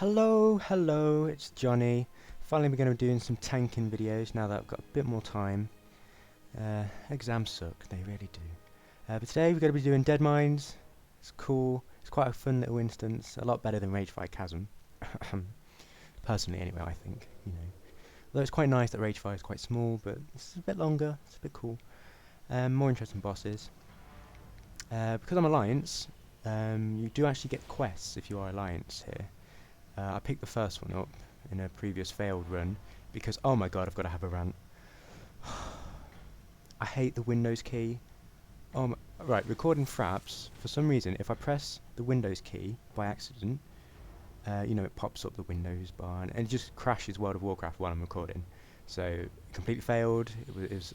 Hello, it's Johnny. Finally we're going to be doing some tanking videos now that I've got a bit more time. Exams suck, they really do. But today we're going to be doing Deadmines. It's cool, it's quite a fun little instance, a lot better than Ragefire Chasm. Personally anyway, I think, you know. Although it's quite nice that Ragefire is quite small, but it's a bit longer, it's a bit cool. More interesting bosses. Because I'm Alliance, you do actually get quests if you are Alliance here. I picked the first one up in a previous failed run because, oh my god, I've got to have a rant. I hate the Windows key. Right, recording fraps, for some reason, if I press the Windows key by accident, you know, it pops up the Windows bar and it just crashes World of Warcraft while I'm recording. So, it completely failed, it was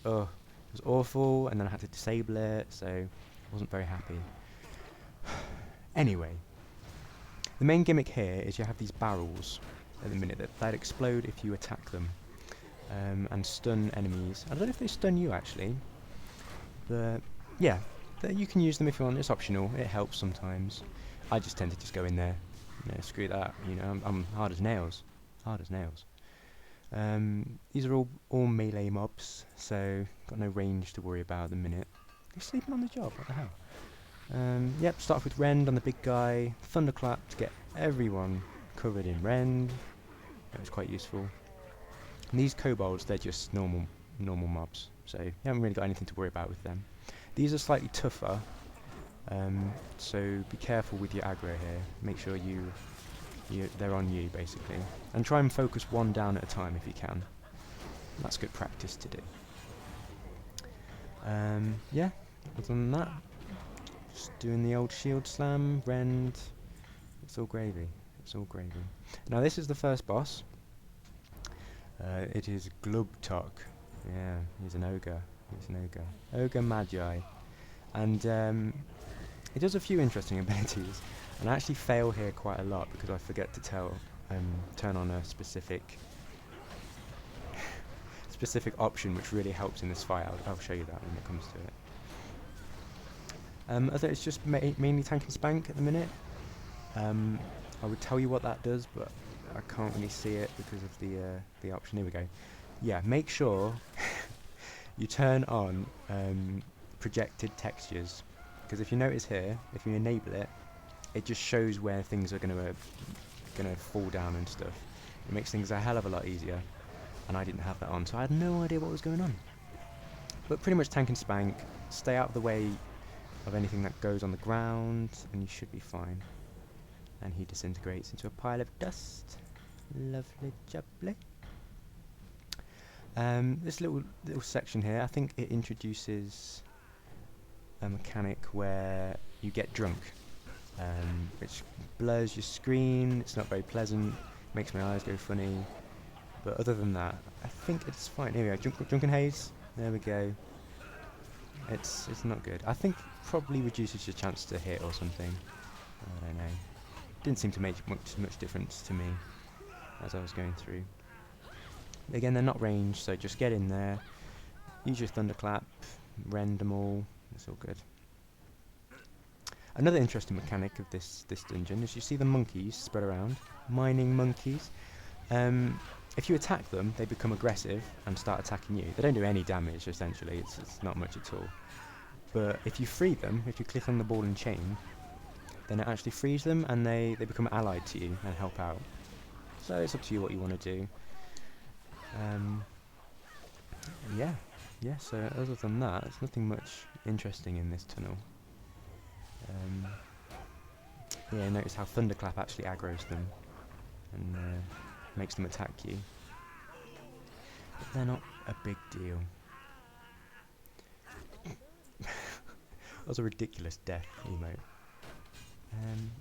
awful, and then I had to disable it, so I wasn't very happy. Anyway. The main gimmick here is you have these barrels at the minute that explode if you attack them and stun enemies. I don't know if they stun you actually, but yeah, you can use them if you want. It's optional. It helps sometimes. I just tend to just go in there. You know, screw that. You know, I'm hard as nails. Hard as nails. These are all melee mobs, so got no range to worry about at the minute. You're sleeping on the job. What the hell? Yep, start off with Rend on the big guy, Thunderclap to get everyone covered in Rend. That was quite useful. And these kobolds, they're just normal mobs, so you haven't really got anything to worry about with them. These are slightly tougher, so be careful with your aggro here. Make sure they're on you basically, and try and focus one down at a time if you can. That's good practice to do. Yeah, other than that. Just doing the old shield slam, Rend. It's all gravy. It's all gravy. Now this is the first boss. It is Glubtok. Yeah, he's an ogre. He's an ogre. Ogre Magi. And he does a few interesting abilities. And I actually fail here quite a lot because I forget to turn on a specific option which really helps in this fight. I'll show you that when it comes to it. Although it's just mainly tank and spank at the minute. I would tell you what that does, but I can't really see it because of the option. Here we go. Yeah, make sure you turn on projected textures, because if you notice here, if you enable it, it just shows where things are gonna fall down and stuff. It makes things a hell of a lot easier, and I didn't have that on, so I had no idea what was going on. But pretty much tank and spank. Stay out of the way of anything that goes on the ground, and you should be fine. And he disintegrates into a pile of dust. Lovely jubbly. This little section here, I think it introduces a mechanic where you get drunk, which blurs your screen. It's not very pleasant, makes my eyes go funny, but other than that, I think it's fine. Here we go, Drunken Haze, there we go. It's not good. I think probably reduces your chance to hit or something. I don't know. Didn't seem to make much difference to me as I was going through. Again, they're not ranged, so just get in there, use your Thunderclap, rend them all. It's all good. Another interesting mechanic of this dungeon is you see the monkeys spread around, mining monkeys. If you attack them, they become aggressive and start attacking you. They don't do any damage, essentially. It's not much at all. But if you free them, if you click on the ball and chain, then it actually frees them and they become allied to you and help out. So it's up to you what you want to do. Yeah, so other than that, there's nothing much interesting in this tunnel. Yeah, notice how Thunderclap actually aggroes them and makes them attack you. But they're not a big deal. That was a ridiculous death emote.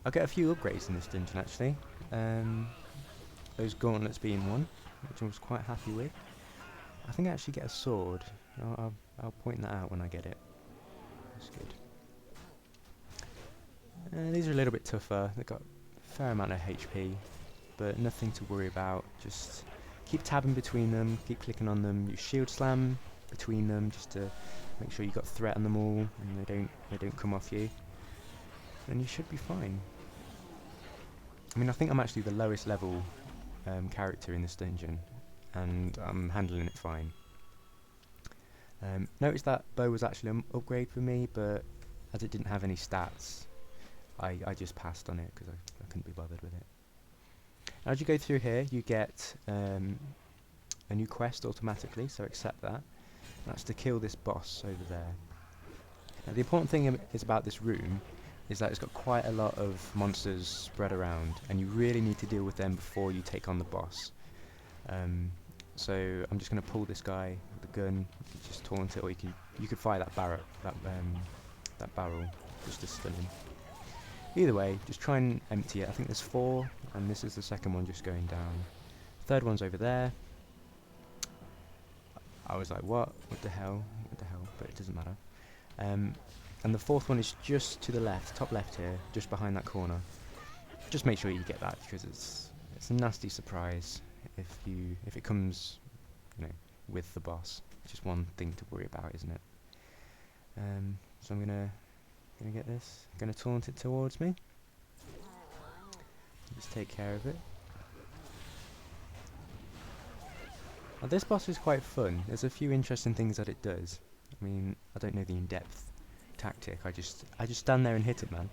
I'll get a few upgrades in this dungeon actually. Those gauntlets being one, which I was quite happy with. I think I actually get a sword. I'll point that out when I get it. That's good. These are a little bit tougher. They've got a fair amount of HP, but nothing to worry about. Just keep tabbing between them, keep clicking on them. Use shield slam between them just to make sure you got threat on them all and they don't come off you. And you should be fine. I mean, I think I'm actually the lowest level character in this dungeon, and I'm handling it fine. Notice that bow was actually an upgrade for me, but as it didn't have any stats, I just passed on it because I couldn't be bothered with it. As you go through here, you get a new quest automatically, so accept that. That's to kill this boss over there. Now, the important thing is about this room is that it's got quite a lot of monsters spread around, and you really need to deal with them before you take on the boss. So I'm just going to pull this guy with the gun. You can just taunt it, or you could fire that barrel just to stun him. Either way, just try and empty it. I think there's 4, and this is the second one just going down. Third one's over there. I was like, what the hell, but it doesn't matter. And the fourth one is just to the left, top left here, just behind that corner. Just make sure you get that, because it's a nasty surprise if it comes, with the boss. It's just one thing to worry about, isn't it? So I'm gonna get this. Gonna taunt it towards me. Just take care of it. Now, this boss is quite fun. There's a few interesting things that it does. I mean, I don't know the in-depth tactic. I just stand there and hit it, man.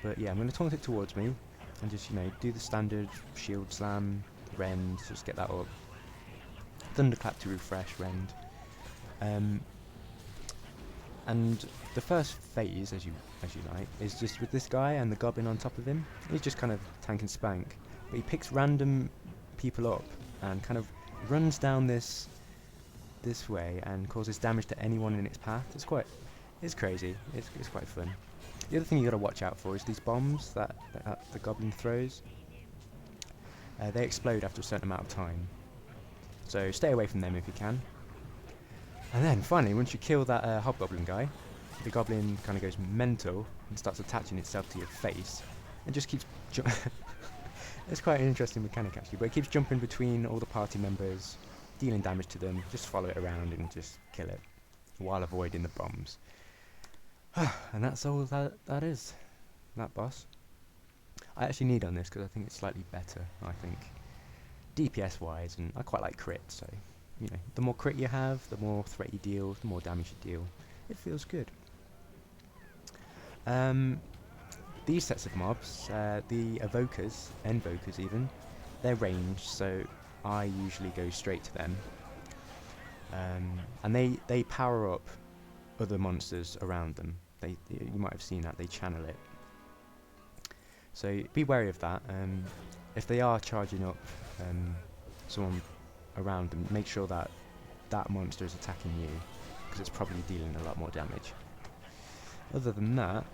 But yeah, I'm going to taunt it towards me and just do the standard shield slam, rend, just get that up. Thunderclap to refresh, rend. And the first phase, as you like, is just with this guy and the goblin on top of him. He's just kind of tank and spank, but he picks random people up and kind of runs down this way and causes damage to anyone in its path. It's crazy. It's quite fun. The other thing you got to watch out for is these bombs that the goblin throws. They explode after a certain amount of time, so stay away from them if you can. And then finally, once you kill that hobgoblin guy, the goblin kind of goes mental and starts attaching itself to your face and just keeps it's quite an interesting mechanic actually, but it keeps jumping between all the party members, dealing damage to them. Just follow it around and just kill it while avoiding the bombs. And that's all that is, that boss. I actually need on this because I think it's slightly better, I think, DPS wise, and I quite like crit, so the more crit you have, the more threat you deal, the more damage you deal. It feels good. These sets of mobs, the evokers, invokers even, they're ranged, so I usually go straight to them. And they power up other monsters around them. You might have seen that, they channel it. So be wary of that. If they are charging up someone around them, make sure that that monster is attacking you, because it's probably dealing a lot more damage. Other than that,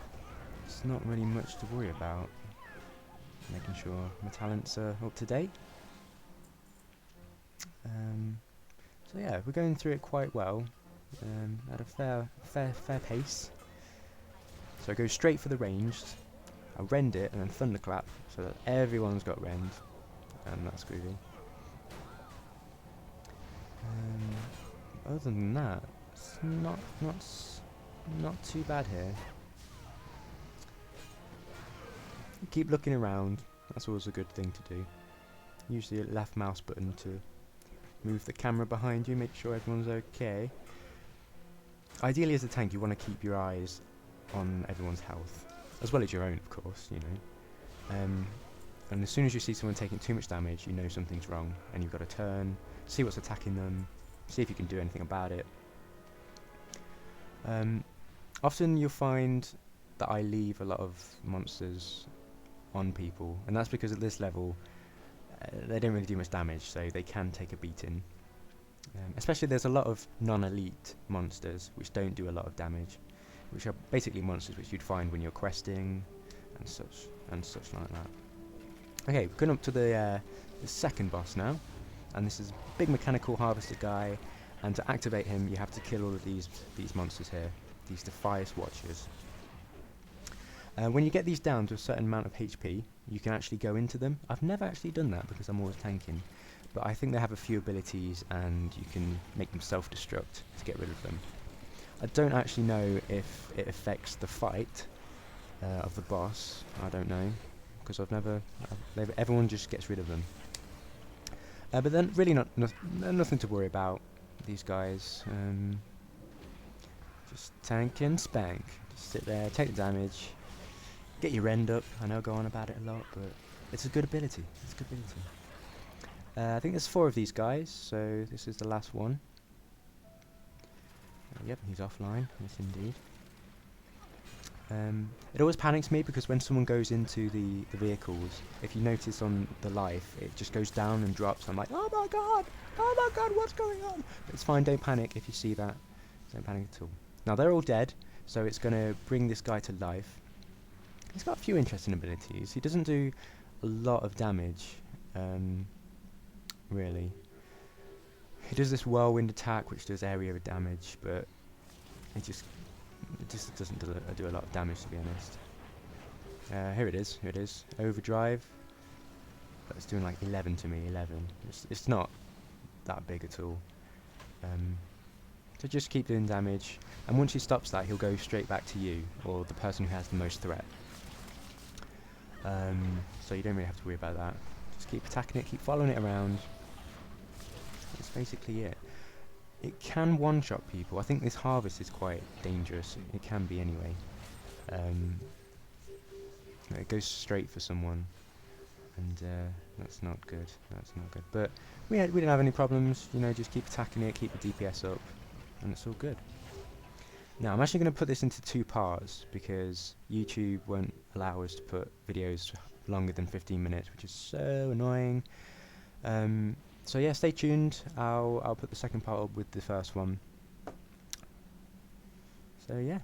it's not really much to worry about. Making sure my talents are up to date. So yeah, we're going through it quite well, at a fair pace. So I go straight for the ranged, I rend it and then thunderclap, so that everyone's got rend, and that's groovy. Other than that, it's not too bad here. Keep looking around, that's always a good thing to do. Use the left mouse button to move the camera behind you, make sure everyone's okay. Ideally as a tank you want to keep your eyes on everyone's health, as well as your own of course, and as soon as you see someone taking too much damage, you know something's wrong, and you've got to turn, see what's attacking them, see if you can do anything about it. Often you'll find that I leave a lot of monsters on people, and that's because at this level they don't really do much damage, so they can take a beating. Especially there's a lot of non-elite monsters which don't do a lot of damage, which are basically monsters which you'd find when you're questing and such like that. Okay, we're going up to the second boss now, and this is a big mechanical harvester guy, and to activate him you have to kill all of these monsters here, these Defias Watchers. When you get these down to a certain amount of HP, you can actually go into them. I've never actually done that because I'm always tanking, but I think they have a few abilities and you can make them self-destruct to get rid of them. I don't actually know if it affects the fight of the boss, I don't know, because everyone just gets rid of them. But then really nothing to worry about. These guys, just tank and spank. Just sit there, take the damage, get your end up. I know I go on about it a lot, but it's a good ability. It's a good ability. I think there's 4 of these guys, so this is the last one. Yep, he's offline. Yes, indeed. It always panics me because when someone goes into the vehicles, if you notice on the life, it just goes down and drops. I'm like, oh my god, what's going on? But it's fine, don't panic if you see that. Don't panic at all. Now they're all dead, so it's going to bring this guy to life. He's got a few interesting abilities. He doesn't do a lot of damage, really. He does this whirlwind attack, which does area of damage, but it just doesn't do a lot of damage, to be honest. Here it is. Overdrive. That's doing like 11 to me. 11. It's not that big at all. So just keep doing damage, and once he stops that, he'll go straight back to you, or the person who has the most threat. So you don't really have to worry about that. Just keep attacking it, keep following it around. That's basically it. It can one-shot people. I think this harvest is quite dangerous. It can be anyway. It goes straight for someone, and that's not good. That's not good. But we didn't have any problems. You know, just keep attacking it, keep the DPS up, and it's all good. Now I'm actually going to put this into 2 parts because YouTube won't allow us to put videos longer than 15 minutes, which is so annoying. So yeah, stay tuned. I'll put the second part up with the first one. So yeah,